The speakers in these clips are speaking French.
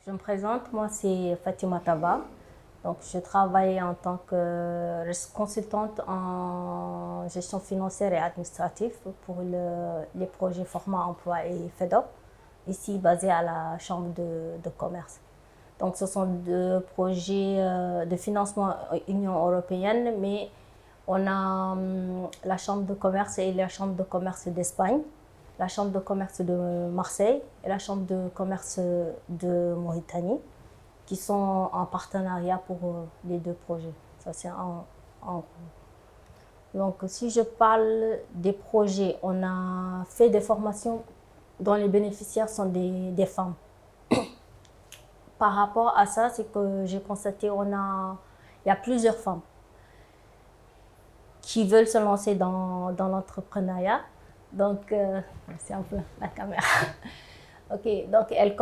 Je me présente, moi c'est Fatima Taba. Donc, je travaille en tant que consultante en gestion financière et administrative pour les projets Format Emploi et FEDOP, ici basé à la Chambre de commerce. Donc, ce sont deux projets de financement Union européenne, mais on a la Chambre de commerce et la Chambre de commerce d'Espagne, la Chambre de commerce de Marseille et la Chambre de commerce de Mauritanie, qui sont en partenariat pour les deux projets. Ça, c'est en gros. Donc, si je parle des projets, on a fait des formations dont les bénéficiaires sont des femmes. Par rapport à ça, c'est que j'ai constaté il y a plusieurs femmes qui veulent se lancer dans l'entrepreneuriat. Donc, c'est un peu la caméra. Ok, donc elles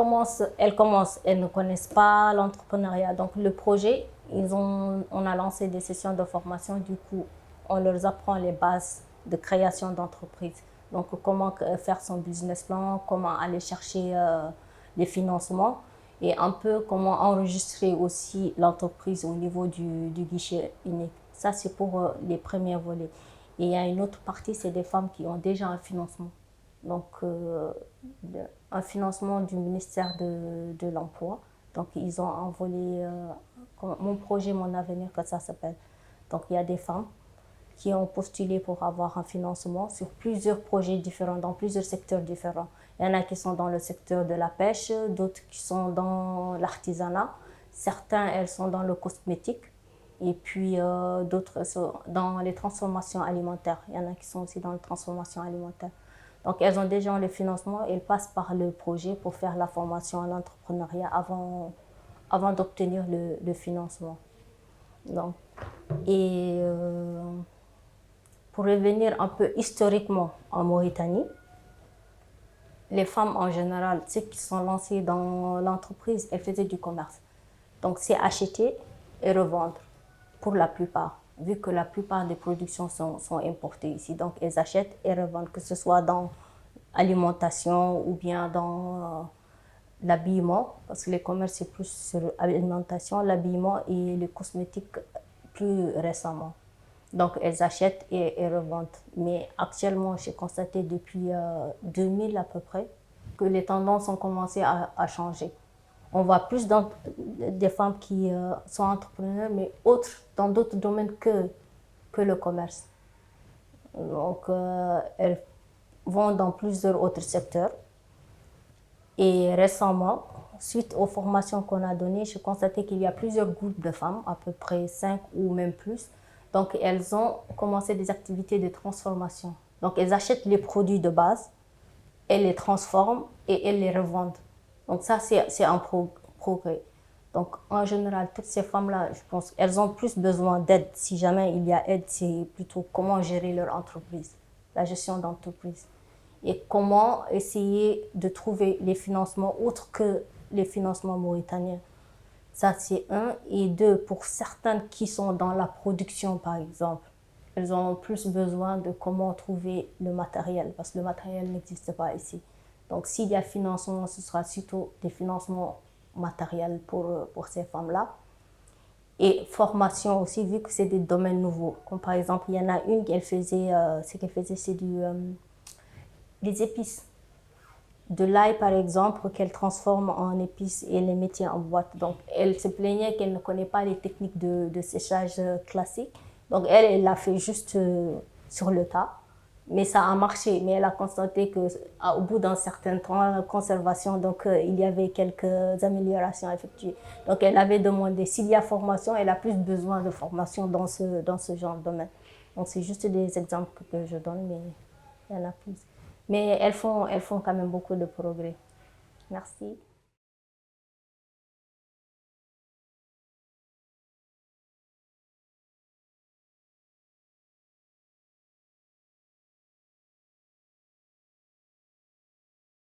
ne connaissent pas l'entrepreneuriat. Donc le projet, on a lancé des sessions de formation. Du coup, on leur apprend les bases de création d'entreprise. Donc comment faire son business plan, comment aller chercher les financements et un peu comment enregistrer aussi l'entreprise au niveau du guichet unique. Ça, c'est pour les premiers volets. Et il y a une autre partie, c'est des femmes qui ont déjà un financement. Donc, un financement du ministère de l'Emploi. Donc, ils ont envolé mon projet, mon avenir, que ça s'appelle. Donc, il y a des femmes qui ont postulé pour avoir un financement sur plusieurs projets différents, dans plusieurs secteurs différents. Il y en a qui sont dans le secteur de la pêche, d'autres qui sont dans l'artisanat. Certains, elles sont dans le cosmétique. Et puis, d'autres sont dans les transformations alimentaires. Il y en a qui sont aussi dans les transformations alimentaires. Donc, elles ont déjà le financement, elles passent par le projet pour faire la formation en entrepreneuriat avant d'obtenir le financement. Donc, et pour revenir un peu historiquement en Mauritanie, les femmes en général, celles qui sont lancées dans l'entreprise, elles faisaient du commerce. Donc, c'est acheter et revendre pour la plupart, vu que la plupart des productions sont importées ici. Donc, elles achètent et revendent, que ce soit dans l'alimentation ou bien dans l'habillement, parce que les commerces, c'est plus sur l'alimentation, l'habillement et les cosmétiques plus récemment. Donc, elles achètent et revendent. Mais actuellement, j'ai constaté depuis 2000 à peu près que les tendances ont commencé à changer. On voit plus des femmes qui sont entrepreneurs, mais dans d'autres domaines que le commerce. Donc, elles vont dans plusieurs autres secteurs. Et récemment, suite aux formations qu'on a données, j'ai constaté qu'il y a plusieurs groupes de femmes, à peu près 5 ou même plus. Donc, elles ont commencé des activités de transformation. Donc, elles achètent les produits de base, elles les transforment et elles les revendent. Donc, ça, c'est un progrès. Donc, en général, toutes ces femmes-là, je pense qu'elles ont plus besoin d'aide. Si jamais il y a aide, c'est plutôt comment gérer leur entreprise, la gestion d'entreprise. Et comment essayer de trouver les financements autres que les financements mauritaniens. Ça, c'est un. Et deux, pour certaines qui sont dans la production, par exemple, elles ont plus besoin de comment trouver le matériel, parce que le matériel n'existe pas ici. Donc, s'il y a financement, ce sera surtout des financements matériels pour ces femmes-là. Et formation aussi, vu que c'est des domaines nouveaux. Comme par exemple, il y en a une qu'elle faisait, c'est des épices. De l'ail, par exemple, qu'elle transforme en épices et les mettait en boîte. Donc, elle se plaignait qu'elle ne connaît pas les techniques de séchage classiques. Donc, elle l'a fait juste sur le tas. Mais ça a marché. Mais elle a constaté qu'au bout d'un certain temps, la conservation, donc il y avait quelques améliorations effectuées. Donc, elle avait demandé s'il y a formation, elle a plus besoin de formation dans ce genre de domaine. Donc, c'est juste des exemples que je donne, mais il y en a plus. Mais elles font quand même beaucoup de progrès. Merci.